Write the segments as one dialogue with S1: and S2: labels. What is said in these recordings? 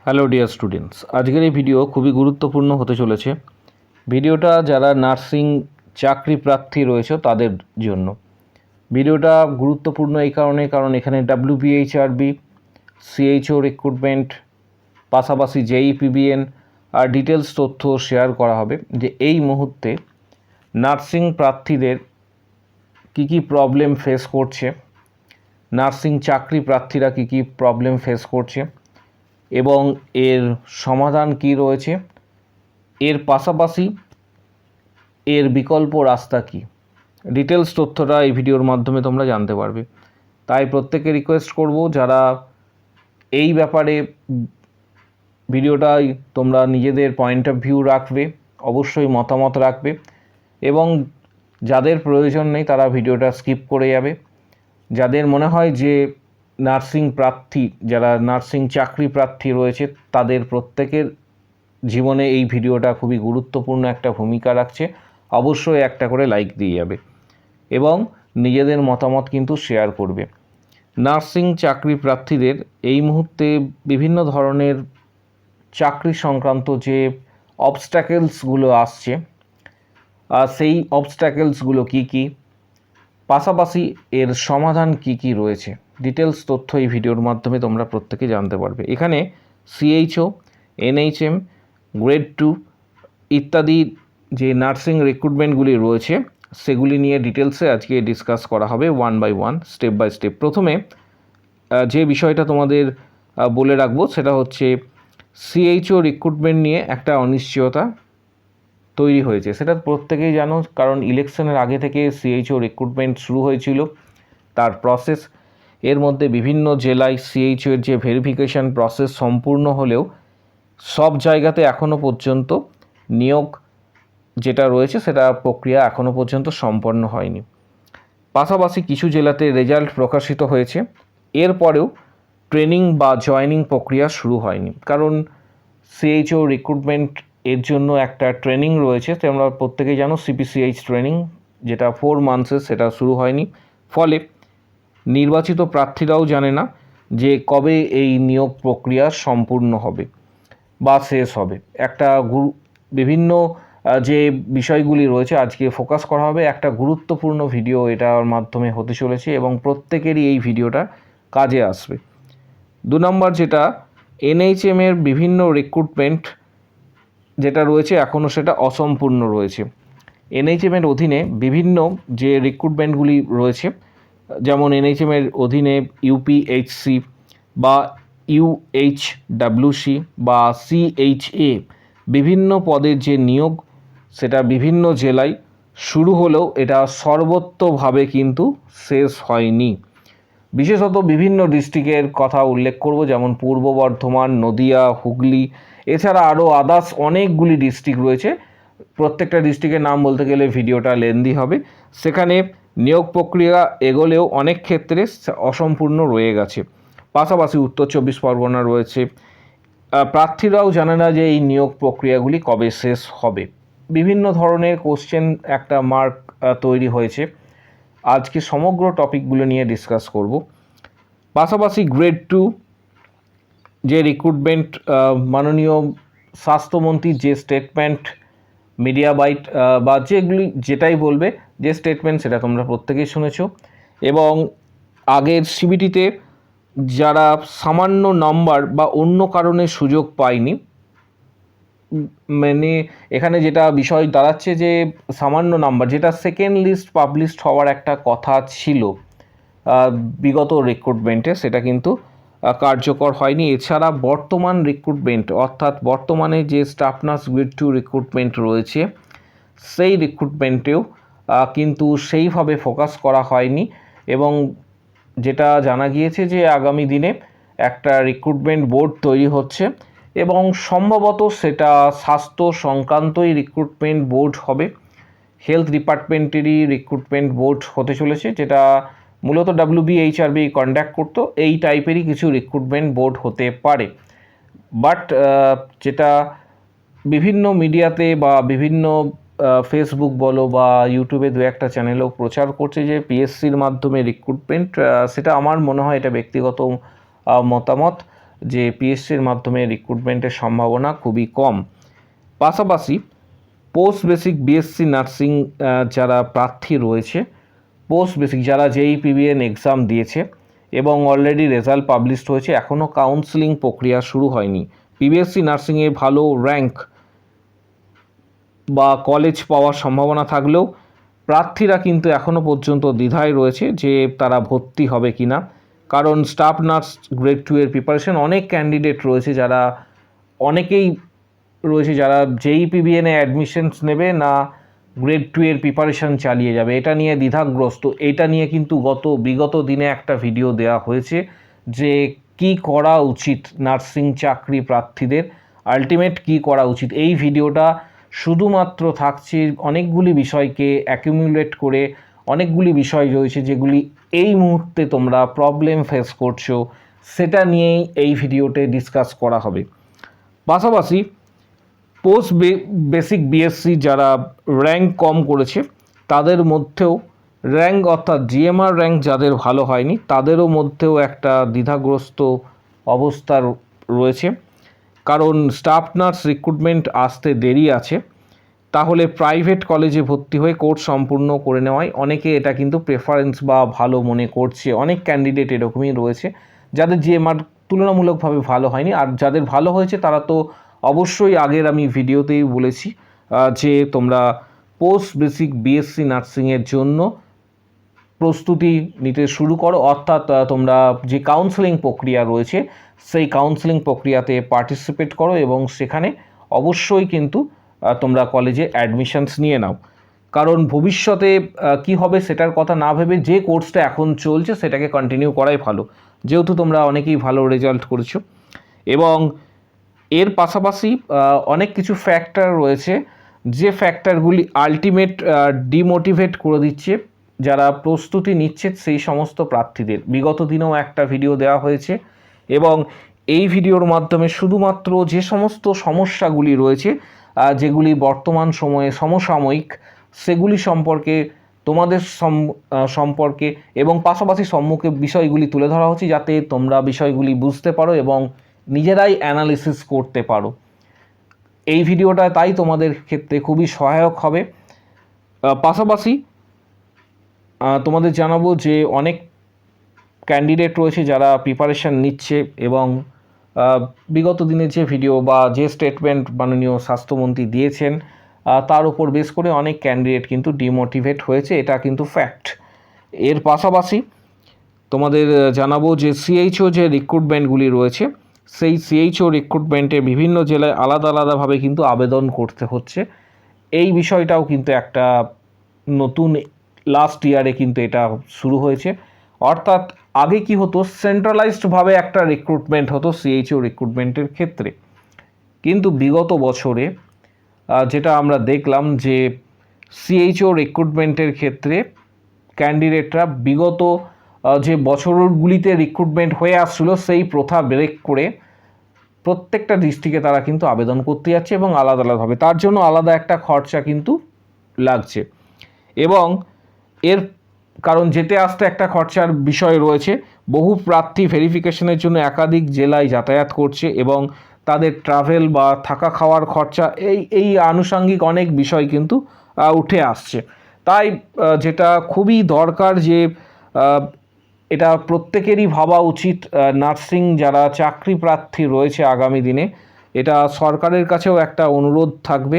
S1: Hello dear students, আজকের এই video খুবই গুরুত্বপূর্ণ হতে চলেছে। ভিডিওটা যারা নার্সিং চাকরি প্রার্থী রয়েছে তাদের জন্য। ভিডিওটা গুরুত্বপূর্ণ এই কারণ এখানে WBHRB, CHO রিক্রুটমেন্ট, পাশাপাশি JEPBN আর ডিটেলস তথ্য শেয়ার করা হবে যে এই মুহূর্তে নার্সিং প্রার্থীদের কী কী প্রবলেম ফেস করছে, নার্সিং চাকরি প্রার্থীরা কী কী প্রবলেম ফেস করছে এবং এর সমাধান কী রয়েছে, এর পাশাপাশি এর বিকল্প রাস্তা কী, ডিটেলস তথ্যটা এই ভিডিওর মাধ্যমে তোমরা জানতে পারবে। তাই প্রত্যেককে রিকোয়েস্ট করব, যারা এই ব্যাপারে ভিডিওটাই তোমরা নিজেদের পয়েন্ট অফ ভিউ রাখবে, অবশ্যই মতামত রাখবে এবং যাদের প্রয়োজন নেই তারা ভিডিওটা স্কিপ করে যাবে। যাদের মনে হয় যে নার্সিং প্রার্থী, যারা নার্সিং চাকরি প্রার্থী রয়েছে তাদের প্রত্যেকের জীবনে এই ভিডিওটা খুবই গুরুত্বপূর্ণ একটা ভূমিকা রাখছে, অবশ্যই একটা করে লাইক দিয়ে যাবে এবং নিজেদের মতামত কিন্তু শেয়ার করবে। নার্সিং চাকরি প্রার্থীদের এই মুহূর্তে বিভিন্ন ধরনের চাকরি সংক্রান্ত যে অবস্ট্যাকেলসগুলো আসছে, সেই অবস্ট্যাকেলসগুলো কী কী, পাশাপাশি এর সমাধান কি কি রয়েছে, ডিটেলস তথ্য এই ভিডিওর মাধ্যমে তোমরা প্রত্যেকে জানতে পারবে। এখানে CHO, NHM, গ্রেড 2 ইত্যাদি যে নার্সিং রিক্রুটমেন্টগুলি রয়েছে সেগুলি নিয়ে ডিটেলসে আজকে ডিসকাস করা হবে one by one, step by step. প্রথমে যে বিষয়টা তোমাদের বলে রাখবো সেটা হচ্ছে CHO রিক্রুটমেন্ট নিয়ে একটা অনিশ্চয়তা তৈরি হয়েছে, সেটা প্রত্যেকেই জানো, কারণ ইলেকশনের আগে থেকে CHO রিক্রুটমেন্ট শুরু হয়েছিল। তার প্রসেস, এর মধ্যে বিভিন্ন জেলায় CHO এর যে ভেরিফিকেশন প্রসেস সম্পূর্ণ হলেও সব জায়গাতে এখনও পর্যন্ত নিয়োগ যেটা রয়েছে সেটা প্রক্রিয়া এখনও পর্যন্ত সম্পন্ন হয়নি। পাশাপাশি কিছু জেলাতে রেজাল্ট প্রকাশিত হয়েছে, এরপরেও ট্রেনিং বা জয়েনিং প্রক্রিয়া শুরু হয়নি, কারণ CHO রিক্রুটমেন্ট এর জন্য একটা ট্রেনিং রয়েছে, তোমরা প্রত্যেকেই জানো CPCH ট্রেনিং, যেটা 4 মান্থসের, সেটা শুরু হয়নি। ফলে নির্বাচিত প্রার্থীরাও জানে না যে কবে এই নিয়োগ প্রক্রিয়া সম্পূর্ণ হবে বা শেষ হবে। একটা বিভিন্ন যে বিষয়গুলি রয়েছে আজকে ফোকাস করা হবে, একটা গুরুত্বপূর্ণ ভিডিও এটার মাধ্যমে হতে চলেছে এবং প্রত্যেকেরই এই ভিডিওটা কাজে আসবে। 2 নম্বর, যেটা NHM এর বিভিন্ন রিক্রুটমেন্ট যেটা রয়েছে এখনও সেটা অসম্পূর্ণ রয়েছে। NHM এর অধীনে বিভিন্ন যে রিক্রুটমেন্টগুলি রয়েছে, যেমন NHM এর অধীনে UPHC বা UHWC বা CHA বিভিন্ন পদের যে নিয়োগ সেটা বিভিন্ন জেলায় শুরু হলেও এটা সর্বত্রভাবে কিন্তু শেষ হয়নি। বিশেষত বিভিন্ন ডিস্ট্রিক্টের কথা উল্লেখ করব, যেমন পূর্ব বর্ধমান, নদিয়া, হুগলি, এছাড়া আরও আদার্স অনেকগুলি ডিস্ট্রিক্ট রয়েছে। প্রত্যেকটা ডিস্ট্রিক্টের নাম বলতে গেলে ভিডিওটা লেন্দি হবে। সেখানে নিয়োগ প্রক্রিয়া এগোলেও অনেক ক্ষেত্রে অসম্পূর্ণ রয়ে গেছে। পাশাপাশি উত্তর 24 পরগনা রয়েছে, প্রার্থীরাও জানে না যে এই নিয়োগ প্রক্রিয়াগুলি কবে শেষ হবে। বিভিন্ন ধরনের কোশ্চেন একটা মার্ক তৈরি হয়েছে, আজকে সমগ্র টপিকগুলো নিয়ে ডিসকাস করব। পাশাপাশি গ্রেড 2 যে রিক্রুটমেন্ট, মাননীয় স্বাস্থ্যমন্ত্রীর যে স্টেটমেন্ট, মিডিয়া বাইট বা যেগুলি যেটাই বলবে যে স্টেটমেন্ট, সেটা তোমরা প্রত্যেকেই শুনেছো। এবং আগের CBTতে যারা সামান্য নাম্বার বা অন্য কারণে সুযোগ পায়নি, মানে এখানে যেটা বিষয় দাঁড়াচ্ছে যে সামান্য নাম্বার, যেটা সেকেন্ড লিস্ট পাবলিশড হওয়ার একটা কথা ছিল বিগত রিক্রুটমেন্টে, সেটা কিন্তু কার্যকর হয়নি। এছাড়া বর্তমান রিক্রুটমেন্ট, অর্থাৎ বর্তমানে যে স্টাফ নার্স গ্রেড 2 রিক্রুটমেন্ট রয়েছে সেই রিক্রুটমেন্টেও কিন্তু সেইভাবে ফোকাস করা হয়নি এবং যেটা জানা গিয়েছে যে আগামী দিনে একটা রিক্রুটমেন্ট বোর্ড তৈরি হচ্ছে এবং সম্ভবত সেটা স্বাস্থ্য সংক্রান্তই রিক্রুটমেন্ট বোর্ড হবে, হেলথ ডিপার্টমেন্টেরই রিক্রুটমেন্ট বোর্ড হতে চলেছে, যেটা মূলত WBHRB কন্ডাক্ট করতো। এই টাইপেরই কিছু রিক্রুটমেন্ট বোর্ড হতে পারে। বাট যেটা বিভিন্ন মিডিয়াতে বা বিভিন্ন ফেসবুক বলো বা ইউটিউবে দু একটা চ্যানেলেও প্রচার করছে যে PSCর মাধ্যমে রিক্রুটমেন্ট, সেটা আমার মনে হয় এটা ব্যক্তিগত মতামত, যে পিএসসির মাধ্যমে রিক্রুটমেন্টের সম্ভাবনা খুবই কম। পাশাপাশি পোস্ট বেসিক বিএসসি নার্সিং যারা প্রার্থী রয়েছে, পোস্ট বেসিক যারা JEE-PBN এক্সাম দিয়েছে এবং অলরেডি রেজাল্ট পাবলিশড হয়েছে, এখনও কাউন্সেলিং প্রক্রিয়া শুরু হয়নি, পিবিএসসি নার্সিংয়ে ভালো র্যাঙ্ক বা কলেজ পাওয়ার সম্ভাবনা থাকলেও প্রার্থীরা কিন্তু এখনও পর্যন্ত দ্বিধায় রয়েছে যে তারা ভর্তি হবে কি না। কারণ স্টাফ নার্স গ্রেড 2 এর প্রিপারেশন অনেক ক্যান্ডিডেট রয়েছে, যারা অনেকেই রয়েছে যারা JEE-PBN-এ অ্যাডমিশনস নেবে না গ্রেড 2 এর প্রিপারেশন চালিয়ে যাবে, এটা নিয়ে দ্বিধাগ্রস্ত। এটা নিয়ে কিন্তু বিগত দিনে একটা ভিডিও দেওয়া হয়েছে যে কি করা উচিত নার্সিং চাকরি প্রার্থীদের, আলটিমেট কি করা উচিত। এই ভিডিওটা শুধুমাত্র থাকছে অনেকগুলি বিষয়কে অ্যাকিউমুলেট করে, অনেকগুলি বিষয় রয়েছে যেগুলি এই মুহূর্তে তোমরা প্রবলেম ফেস করছো, সেটা নিয়েই এই ভিডিওতে ডিসকাস করা হবে। পাশাপাশি পোস্ট বেসিক বিএসসি যারা র্যাঙ্ক কম করেছে তাদের মধ্যেও র্যাঙ্ক অর্থাৎ GMR র্যাঙ্ক যাদের ভালো হয়নি তাদেরও মধ্যেও একটা দ্বিধাগ্রস্ত অবস্থা রয়েছে। কারণ স্টাফ নার্স রিক্রুটমেন্ট আসতে দেরি আছে, তাহলে প্রাইভেট কলেজে ভর্তি হয়ে কোর্স সম্পূর্ণ করে নেওয়ায় অনেকে এটা কিন্তু প্রেফারেন্স বা ভালো মনে করছে। অনেক ক্যান্ডিডেট এরকমই রয়েছে যাদের GMR তুলনামূলকভাবে ভালো হয়নি, আর যাদের ভালো হয়েছে তারা তো অবশ্যই আগের আমি ভিডিওতেই বলেছি যে তোমরা পোস্ট বেসিক বিএসসি নার্সিংয়ের জন্য প্রস্তুতি নিতে শুরু করো, অর্থাৎ তোমরা যে কাউন্সেলিং প্রক্রিয়া রয়েছে সেই কাউন্সেলিং প্রক্রিয়াতে পার্টিসিপেট করো এবং সেখানে অবশ্যই কিন্তু তোমরা কলেজে অ্যাডমিশনস নিয়ে নাও। কারণ ভবিষ্যতে কি হবে সেটার কথা না ভেবে যে কোর্সটা এখন চলছে সেটাকে কন্টিনিউ করাই ভালো, যেহেতু তোমরা অনেকেই ভালো রেজাল্ট করেছো। এবং এর পাশাপাশি অনেক কিছু ফ্যাক্টর রয়েছে যে ফ্যাক্টরগুলি আলটিমেট ডিমোটিভেট করে দিচ্ছে যারা প্রস্তুতি নিচ্ছে সেই সমস্ত প্রার্থীদের। বিগত দিনেও একটা ভিডিও দেওয়া হয়েছে এবং এই ভিডিওর মাধ্যমে শুধুমাত্র যে সমস্ত সমস্যাগুলি রয়েছে যেগুলি বর্তমান সময়ে সমসাময়িক সেগুলি সম্পর্কে তোমাদের সম্পর্কে এবং পাশাপাশি সম্মুখে বিষয়গুলি তুলে ধরা হচ্ছে যাতে তোমরা বিষয়গুলি বুঝতে পারো এবং নিজেরাই অ্যানালিসিস করতে পারো। এই ভিডিওটা তাই তোমাদের ক্ষেত্রে খুবই সহায়ক হবে। পাশাপাশি তোমাদের জানাবো যে অনেক ক্যান্ডিডেট রয়েছে যারা প্রিপারেশান নিচ্ছে এবং বিগত দিনে যে ভিডিও বা যে স্টেটমেন্ট মাননীয় স্বাস্থ্যমন্ত্রী দিয়েছেন তার উপর বেস করে অনেক ক্যান্ডিডেট কিন্তু ডিমোটিভেট হয়েছে, এটা কিন্তু ফ্যাক্ট। এর পাশাপাশি তোমাদের জানাবো যে CHO যে রিক্রুটমেন্টগুলি রয়েছে সেই CHO রিক্রুটমেন্টে বিভিন্ন জেলায় আলাদা আলাদাভাবে কিন্তু আবেদন করতে হচ্ছে। এই বিষয়টাও কিন্তু একটা নতুন লাস্ট ইয়ারে কিন্তু এটা শুরু হয়েছে। অর্থাৎ আগে কি হতো, সেন্ট্রালাইজডভাবে একটা রিক্রুটমেন্ট হতো CHO রিক্রুটমেন্টের ক্ষেত্রে, কিন্তু বিগত বছরে যেটা আমরা দেখলাম যে CHO রিক্রুটমেন্টের ক্ষেত্রে ক্যান্ডিডেটরা বিগত যে বছরগুলিতে রিক্রুটমেন্ট হয়ে আসছিলো সেই প্রথা ব্রেক করে প্রত্যেকটা ডিস্ট্রিক্টে তারা কিন্তু আবেদন করতে যাচ্ছে এবং আলাদা আলাদাভাবে, তার জন্য আলাদা একটা খরচা কিন্তু লাগছে। এবং এর কারণ যেতে আসতে একটা খরচার বিষয় রয়েছে, বহু প্রার্থী ভেরিফিকেশনের জন্য একাধিক জেলায় যাতায়াত করছে এবং তাদের ট্রাভেল বা থাকা খাওয়ার খরচা এই আনুষঙ্গিক অনেক বিষয় কিন্তু উঠে আসছে। তাই যেটা খুবই দরকার যে এটা প্রত্যেকেরই ভাবা উচিত, নার্সিং যারা চাকরি প্রার্থী রয়েছে আগামী দিনে, এটা সরকারের কাছেও একটা অনুরোধ থাকবে,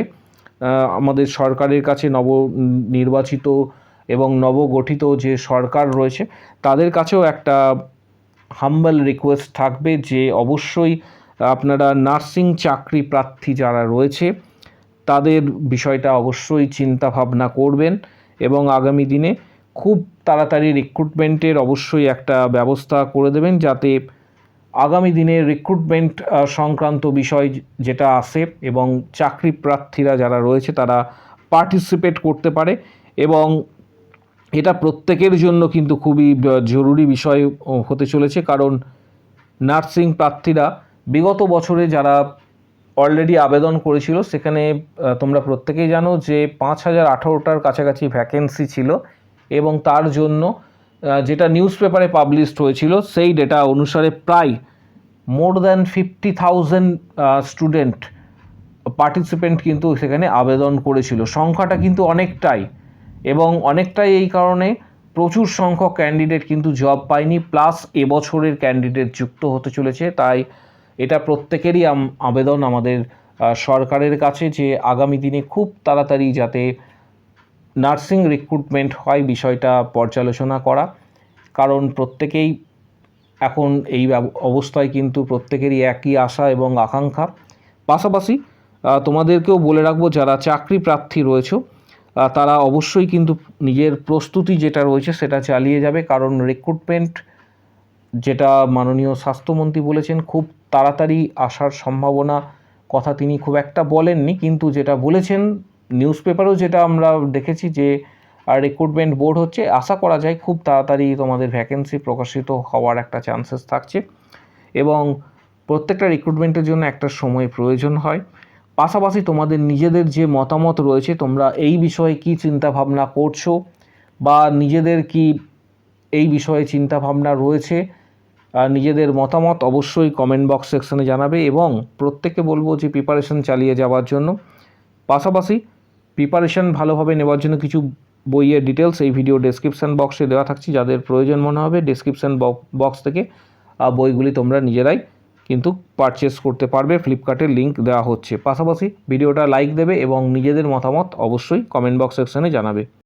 S1: আমাদের সরকারের কাছে নবনির্বাচিত এবং নবগঠিত যে সরকার রয়েছে তাদের কাছেও একটা হাম্বল রিকোয়েস্ট থাকবে যে অবশ্যই আপনারা নার্সিং চাকরি প্রার্থী যারা রয়েছে তাদের বিষয়টা অবশ্যই চিন্তা ভাবনা করবেন এবং আগামী দিনে খুব তাড়াতাড়ি রিক্রুটমেন্টের অবশ্যই একটা ব্যবস্থা করে দেবেন যাতে আগামী দিনে রিক্রুটমেন্ট সংক্রান্ত বিষয় যেটা আসে এবং চাকরি প্রার্থীরা যারা রয়েছে তারা পার্টিসিপেট করতে পারে। এবং এটা প্রত্যেকের জন্য কিন্তু খুবই জরুরি বিষয় হতে চলেছে, কারণ নার্সিং প্রার্থীরা বিগত বছরে যারা অলরেডি আবেদন করেছিল সেখানে তোমরা প্রত্যেকেই জানো যে 5018টার কাছাকাছি ভ্যাকেন্সি ছিল এবং তার জন্য যেটা নিউজ পেপারে পাবলিশড হয়েছিল সেই ডেটা অনুসারে প্রায় মোর দ্যান 50,000 স্টুডেন্ট পার্টিসিপেন্ট কিন্তু সেখানে আবেদন করেছিল। সংখ্যাটা কিন্তু অনেকটাই, এবং অনেকটাই এই কারণে প্রচুর সংখ্যক ক্যান্ডিডেট কিন্তু জব পায়নি, প্লাস এবছরের ক্যান্ডিডেট যুক্ত হতে চলেছে। তাই এটা প্রত্যেকেরই আবেদন আমাদের সরকারের কাছে যে আগামী দিনে খুব তাড়াতাড়ি যাতে নার্সিং রিক্রুটমেন্ট হয় বিষয়টা পর্যালোচনা করা, কারণ প্রত্যেকেই এখন এই অবস্থায় কিন্তু প্রত্যেকেরই একই আশা এবং আকাঙ্ক্ষা। পাশাপাশি তোমাদেরকেও বলে রাখবো, যারা চাকরি প্রার্থী রয়েছে তারা অবশ্যই কিন্তু নিজের প্রস্তুতি যেটা রয়েছে সেটা চালিয়ে যাবে, কারণ রিক্রুটমেন্ট যেটা মাননীয় স্বাস্থ্যমন্ত্রী বলেছেন খুব তাড়াতাড়ি আসার সম্ভাবনা কথা তিনি খুব একটা বলেননি, কিন্তু যেটা বলেছেন নিউজ পেপারেও যেটা আমরা দেখেছি যে রিক্রুটমেন্ট বোর্ড হচ্ছে, আশা করা যায় খুব তাড়াতাড়ি তোমাদের ভ্যাকেন্সি প্রকাশিত হওয়ার একটা চান্সেস থাকছে, এবং প্রত্যেকটা রিক্রুটমেন্টের জন্য একটা সময় প্রয়োজন হয়। পাশাপাশি তোমাদের নিজেদের যে মতামত রয়েছে, তোমরা এই বিষয়ে কি চিন্তা ভাবনা করছো বা নিজেদের কি এই বিষয়ে চিন্তা ভাবনা রয়েছে, নিজেদের মতামত অবশ্যই কমেন্ট বক্স সেকশনে জানাবে, এবং প্রত্যেককে বলবো যে প্রিপারেশন চালিয়ে যাওয়ার জন্য। পাশাপাশি প্রিপারেশন ভালোভাবে নেওয়ার জন্য কিছু বইয়ের ডিটেলস এই ভিডিও ডেসক্রিপশান বক্সে দেওয়া থাকছে, যাদের প্রয়োজন মনে হবে ডেসক্রিপশান বক্স থেকে বইগুলি তোমরা নিজেরাই কিন্তু পারচেস করতে পারবে, ফ্লিপকার্টের লিঙ্ক দেওয়া হচ্ছে। পাশাপাশি ভিডিওটা লাইক দেবে এবং নিজেদের মতামত অবশ্যই কমেন্ট বক্স সেকশনে জানাবে।